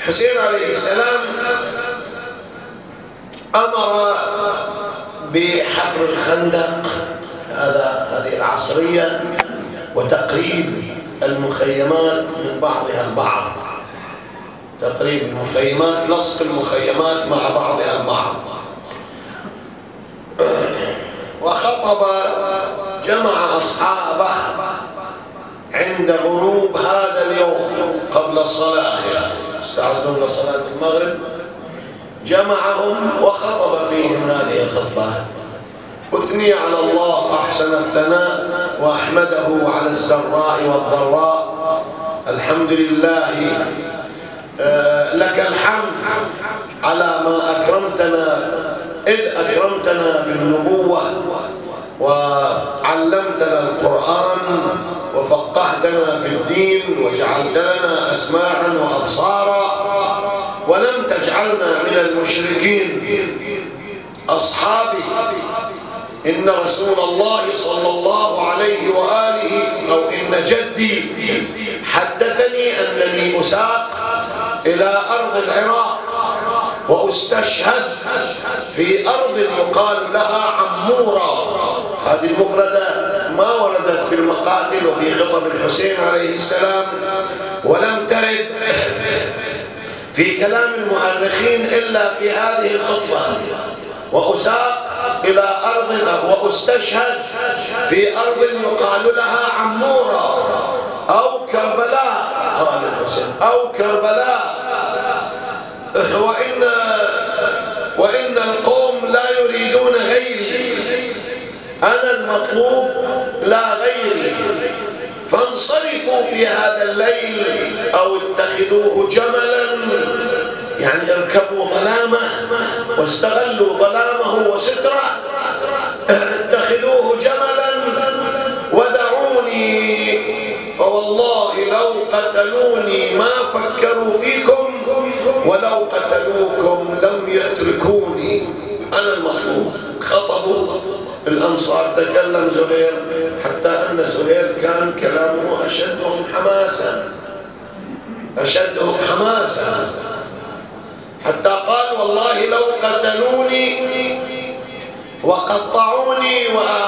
الحسين عليه السلام أمر بحفر الخندق، هذه العصرية، وتقريب المخيمات من بعضها البعض، تقريب المخيمات، لصق المخيمات مع بعضها البعض. وخطب جمع أصحابه عند غروب هذا اليوم قبل الصلاة، استعدوا لصلاة المغرب، جمعهم وخطب فيهم هذه الخطبة، أثني على الله أحسن الثناء وأحمده على السراء والضراء. الحمد لله لك الحمد على ما أكرمتنا، إذ أكرمتنا بالنبوة وعلمتنا القرآن وفقهتنا في الدين وجعلت لنا أسماعا وأبصارا ولم تجعلنا من المشركين. أصحابي، إن رسول الله صلى الله عليه وآله أو إن جدي حدثني أنني أساق إلى أرض العراق وأستشهد في أرض يقال لها عمورة. هذه المفردة ما وردت في المقاتل وفي خطب الحسين عليه السلام، ولم ترد في كلام المؤرخين إلا في هذه الخطبة. وأساق إلى أرض وأستشهد في أرض يقال لها عمورة أو كربلاء، قال الحسين، أو كربلاء. وإن القوم لا يريدون غيري، أنا المطلوب لا غيري، فانصرفوا في هذا الليل أو اتخذوه جملا، يعني اركبوا ظلامه واستغلوا ظلامه وستره، اتخذوه جملا ودعوني، فوالله لو قتلوني ما فكروا فيكم ولو قتلوكم لم يتركوني، أنا المطلوب. خطبوا الأنصار، تكلم زهير، حتى أن زهير كان كلامه أشدهم حماسا، حتى قال والله لو قتلوني وقطعوني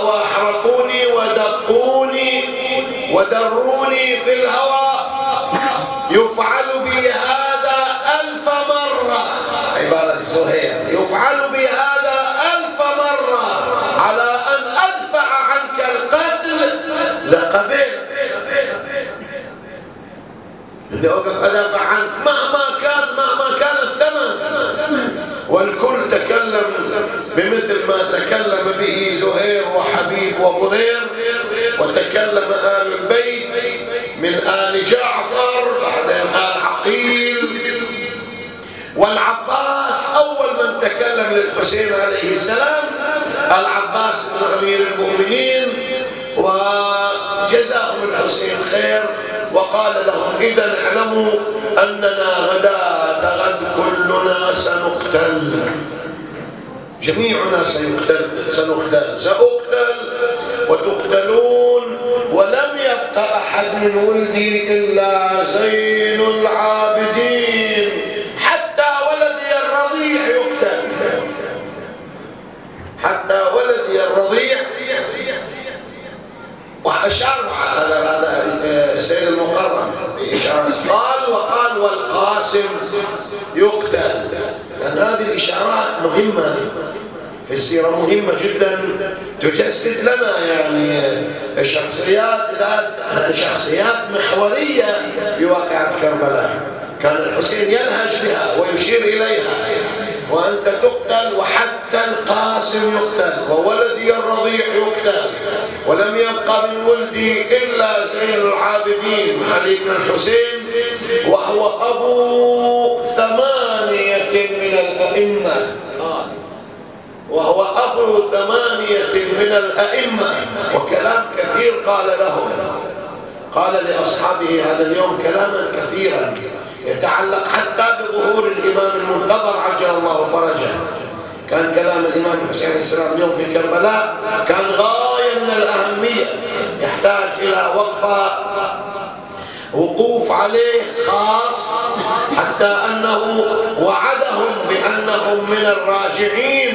وأحرقوني ودقوني ودروني في الهواء يفعل بي هذا 1000 مرة، عبارة زهير، يفعل بي هذا 1000 مرة على أن أدفع عنك القتل لقبلت، بدي أوقف أدافع عنك مهما كان الثمن. والكل تكلم بمثل ما تكلم به زهير وحبيب ومنير، وتكلم آل البيت من آل جعفر، بعدين آل عقيل، والعباس أول من تكلم للحسين عليه السلام العباس بن أمير المؤمنين، وجزاهم الحسين خير، وقال لهم إذا اعلموا أننا غد كلنا سنقتل، جميعنا سأقتل وتقتلون، ولم يبق أحد من ولدي إلا زين العابدين، حتى ولدي الرضيع يقتل، حتى ولدي الرضيع. وأشار على سيد المقرم قال والقاسم يقتل، لأن هذه الإشارات مهمة في السيرة، مهمة جدا، تجسد لنا يعني شخصيات محورية في واقعة كربلاء. كان الحسين يلهج بها ويشير إليها، وأنت تقتل وحتى القاسم يقتل وولدي الرضيع يقتل، ولم يبقى من ولدي إلا زين العابدين علي بن الحسين، وهو أبو 8 من الأئمة، وهو أبو 8 من الأئمة. وكلام كثير قال لأصحابه هذا اليوم كلاما كثيرا يتعلق حتى بظهور الإمام المنتظر عجل الله فرجه. كان كلام الإمام الحسين عليه السلام اليوم في كربلاء كان غاية من الأهمية، يحتاج إلى وقوف عليه خاص حتى أنه وعدهم بأنهم من الراجعين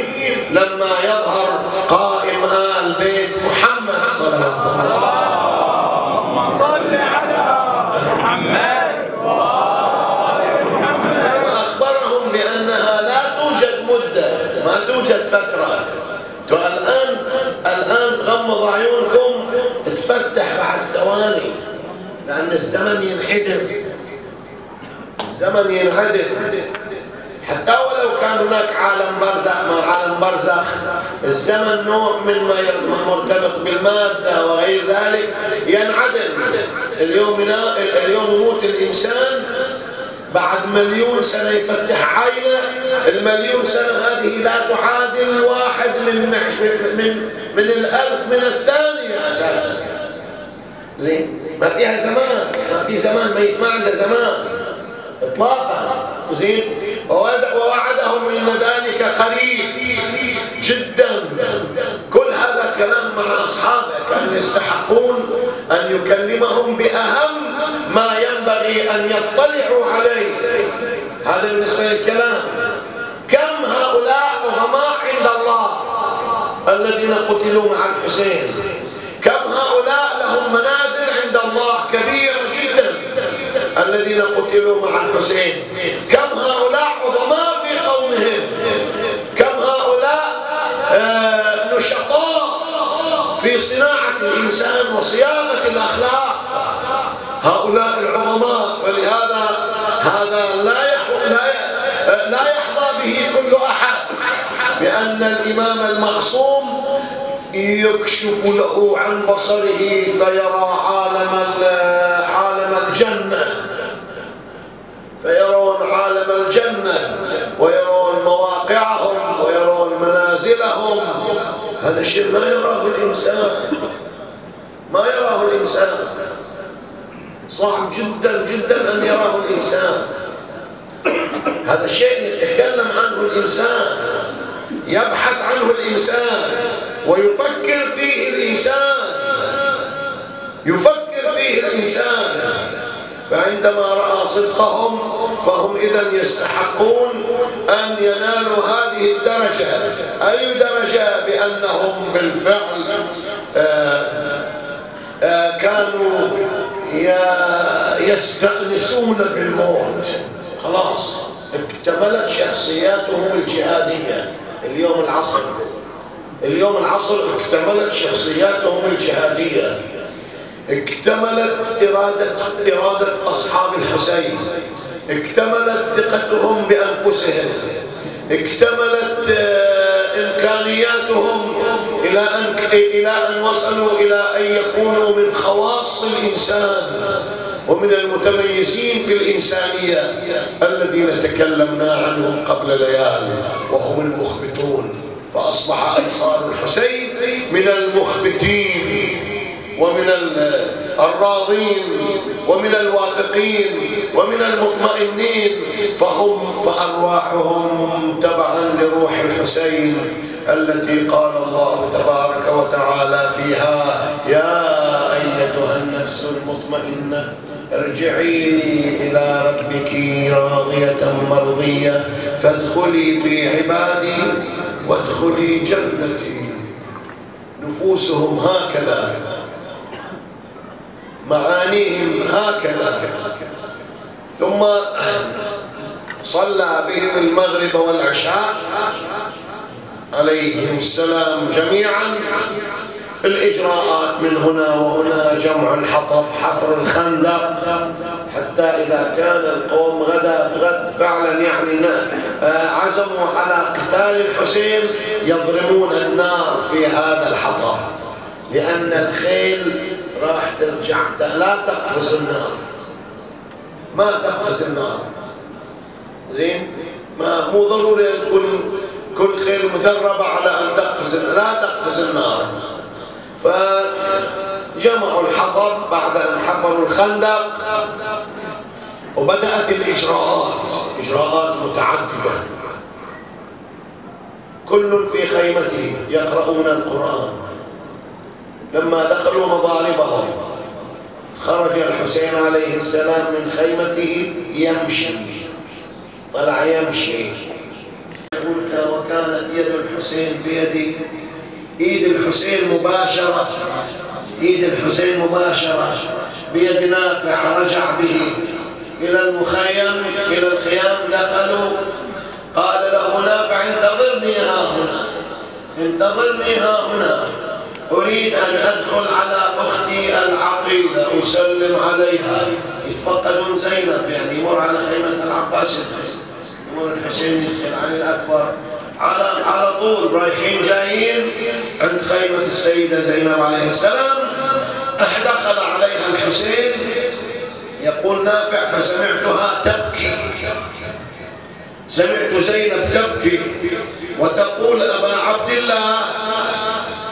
لما يظهر قائم آل بيت محمد صلى الله عليه وسلم. اللهم صل على محمد وآل محمد. وأخبرهم بأنها لا توجد مدة، ما توجد فترة. الآن غمض عيونكم تفتح بعد ثواني، لأن الزمن ينحدر، الزمن ينحدر. حتى ولو كان هناك عالم برزخ، ما عالم برزخ الزمن نوع من ما مرتبط بالمادة وغير ذلك ينعدم. اليوم يموت الإنسان، بعد 1,000,000 سنة يفتح عينه. 1,000,000 سنة هذه لا تعادل واحد من 1000 من الثانية أساسا. زين، ما فيها زمان، ما في زمان، ما عنده زمان إطلاقا. زين، ووعدهم من ذلك قريب جدا. كل هذا كلام مع أصحابه كانوا يستحقون أن يكلمهم بأهم ما ينبغي أن يطلعوا عليه. هذا بالنسبة للكلام. كم هؤلاء عظماء عند الله الذين قتلوا مع الحسين، كم هؤلاء لهم منازل عند الله كبيرة جدا الذين قتلوا مع الحسين، كم هؤلاء عظماء في قومهم، كم هؤلاء نشطاء في صناعة الإنسان وصياغة الأخلاق. هؤلاء العظماء، ولهذا هذا لا يحظى به كل أحد، بأن الإمام المعصوم يكشف له عن بصره فيرى عالم الجنة، فيرون عالم الجنة ويرون مواقعهم ويرون منازلهم. هذا الشيء ما يراه الإنسان، ما يراه الإنسان، صعب جدا جدا أن يراه الإنسان. هذا الشيء يتكلم عنه الإنسان، يبحث عنه الإنسان ويفكر فيه الإنسان، يفكر فيه الإنسان. فعندما رأى صدقهم فهم إذن يستحقون أن ينالوا هذه الدرجة. أي درجة؟ بأنهم بالفعل كانوا يستأنسون بالموت. خلاص اكتملت شخصياتهم الجهادية. اليوم العصر اكتملت شخصياتهم الجهادية، اكتملت إرادة أصحاب الحسين، اكتملت ثقتهم بأنفسهم، اكتملت إمكانياتهم إلى أن وصلوا إلى أن يكونوا من خواص الإنسان ومن المتميزين في الإنسانية الذين تكلمنا عنهم قبل ليالي، وهم المخبتون. فأصبح أنصار الحسين من المخبتين ومن الراضين ومن الواثقين ومن المطمئنين، فأرواحهم تبعا لروح الحسين التي قال الله تبارك وتعالى فيها: يا أيتها النفس المطمئنة ارجعي إلى ربك راضية مرضية فادخلي في عبادي وادخلي جنتي. نفوسهم هكذا، معانيهم هكذا. ثم صلى بهم المغرب والعشاء عليهم السلام جميعا. الإجراءات من هنا وهنا، جمع الحطب، حفر الخندق، حتى إذا كان القوم غد فعلا يعني عزموا على قتال الحسين يضربون النار في هذا الحطب، لأن الخيل راح ترجع لا تقفز النار، ما تقفز النار. زين، مو ضروري كل خيل مدربة على أن لا تقفز النار. فجمعوا الحطب بعد أن حفروا الخندق، وبدأت إجراءات متعددة، كل في خيمته يقرؤون القرآن. لما دخلوا مضاربهم خرج الحسين عليه السلام من خيمته يمشي طلع يمشي. يقول وكانت يد الحسين بيدي، ايد الحسين مباشرة، ايد الحسين مباشرة بيد نافع. رجع به الى المخيم، الى الخيام. دخلوا، قال له نافع انتظرني ها هنا، انتظرني ها هنا، اريد ان ادخل على اختي العقيلة اسلم عليها. يتفقدون زينب، يعني يمر على خيمة العباس، يمر الحسين يدخل علي الاكبر، على طول رايحين جايين عند خيمة السيدة زينب عليه السلام. دخل عليها الحسين. يقول نافع فسمعتها تبكي، سمعت زينب تبكي وتقول أبا عبد الله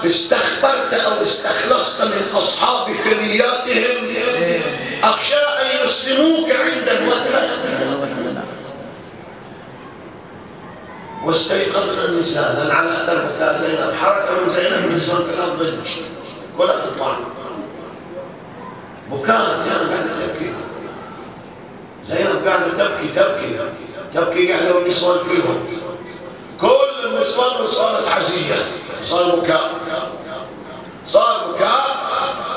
استخبرت أو استخلصت من أصحاب كرياتهم، أخشى أن يسلموك عند الوثبة. واستيقظنا النساء، لأن على أثر بكاء زينب حركة من زينب من النسوان في الأرض كلها تطلع بكاء. زينب قاعدة تبكي، زينب قاعدة تبكي قاعدة والنسوان كلهم، كل النسوان صارت عزية، صار بكاء.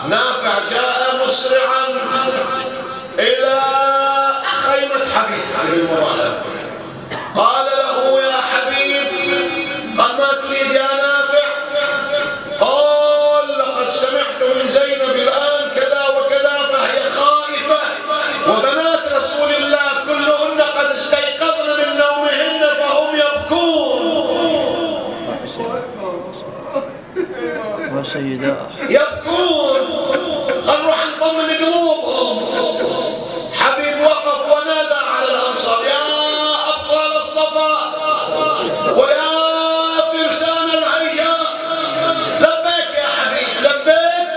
نافع جاء مسرعا إلى خيمة حبيب المراهب. قال له يا حبيب قال ما تريد يا نافع؟ قال لقد سمعت من زينب الآن كذا وكذا، فهي خائفة، وبنات رسول الله كلهن قد استيقظن من نومهن فهم يبكون يبكون. قال نروح نطمن قلوبهم. حبيب وقف ونادى على الأنصار يا أبطال الصفا ويا فرسان العيشاء، لبيك يا حبيب لبيك.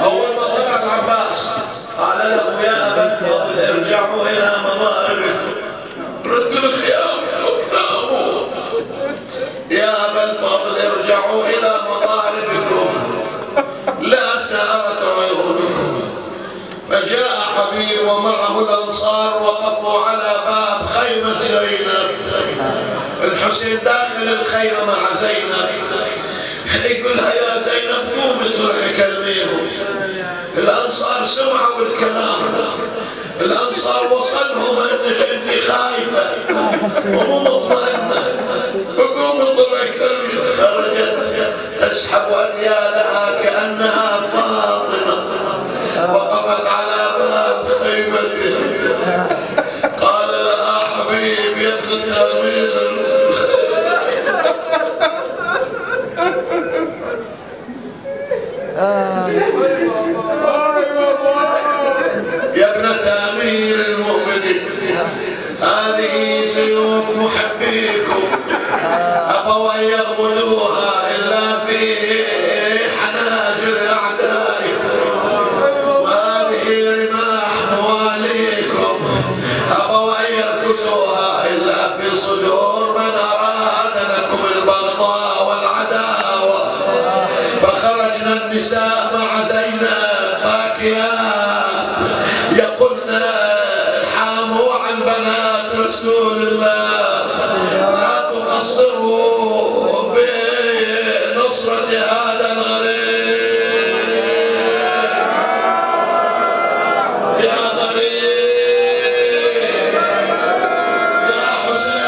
أول ما طلع العباس قال له يا أبا الفضل ارجعوا إلى مضاربكم، ردوا الخيام وابنائه. يا أبا الفضل ارجعوا إلى مضاربكم لا سارت عيونكم. فجاء حبيب ومعه الأنصار وقفوا على باب خيمة زينب. الحسين داخل الخيمة مع زينب، يقولها يا زينب قومي تروحي كلميهم. الأنصار سمعوا الكلام، الأنصار وصلهم أنك أنت خايفة ومو مطمئنة، فقومي تروحي كلميهم. خرجت تسحب أديالها كأنها فاطمة، وقفت على باب خيمته. قال لها حبيب يا ابن أمير يا ابنة أمير المؤمنين هذه سيوف محبيكم، أبوا أن يغملوها إلا في حناجر أعدائكم، وهذه رماح مواليكم، أبوا أن يركزوها إلا في صدور من أراد لكم البغضاء والعداوة. فخرجنا النساء مع زينب باكيات يقولن حاموا عن بنات رسول الله، لا تقصروا بنصرة هذا الغريب يا غريب يا حسين.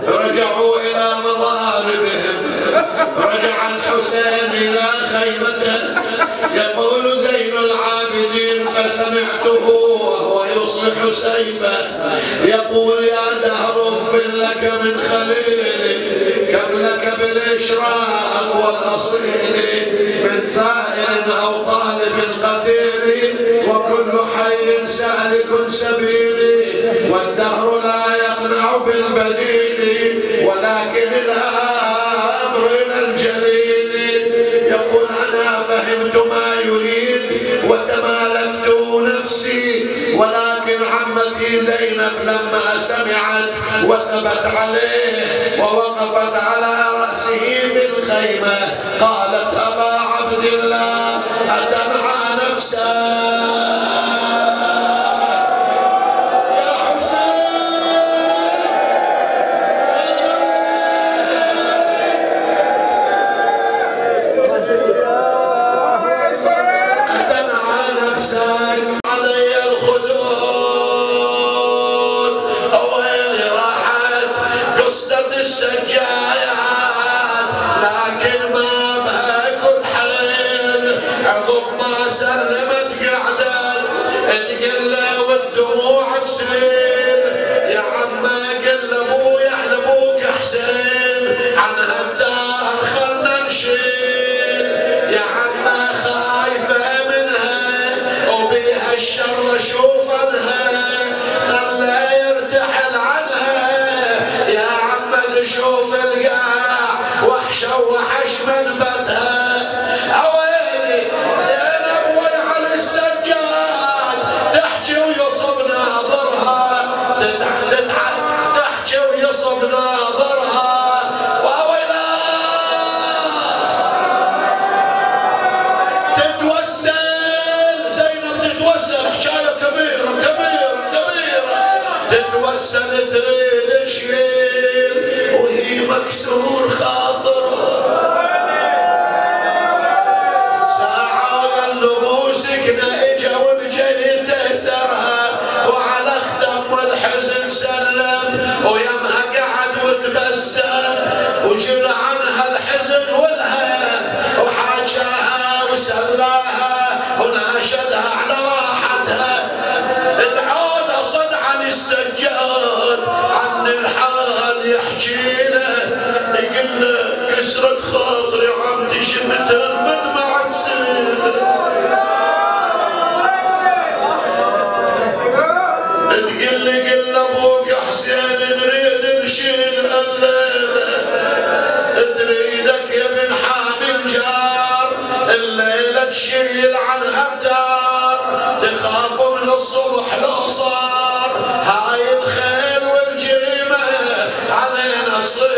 رجعوا إلى مضاربهم. رجع الحسين إلى خيمته. يقول زين العابدين فسمعته وهو يصلح سيفه يقول يا دهر اغفر لك من خليلي، كم لك بالإشراق والأصيل، من ثائر أو طالب قتيل، وكل حي سالك سبيلي، والدهر لا يقنع بالبديل، ولكن الأمر إلى الجليل. يقول أنا فهمت ما يريد وتمالكت نفسي، ولكن عمتي زينب لما سمعت وثبت عليه ووقفت على رأسه بالخيمة قالت أبا عبد أدمع نفسك مكسور خاطر ساعة وقلبه سكنة اجا والجيل تأسرها وعلى اختم الحزن سلم ويمها قعد وتبسم وجل عنها الحزن والهم وحاجاها وسلاها وناشدها على راحتها ادعونا صد عن السجاد عن الحال يحجينا قلنا كسرت خاطري عمدي شفت المدمع تسيل تقلي قل ابوك حسين نريد نشيل الليله تريدك يا بن حامل جار الليله تشيل عن الدار تخاف من الصبح لو صار هاي الخيل والجريمه علينا صار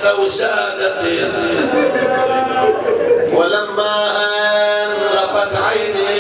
تحت وسادته. ولما أن غفت عيني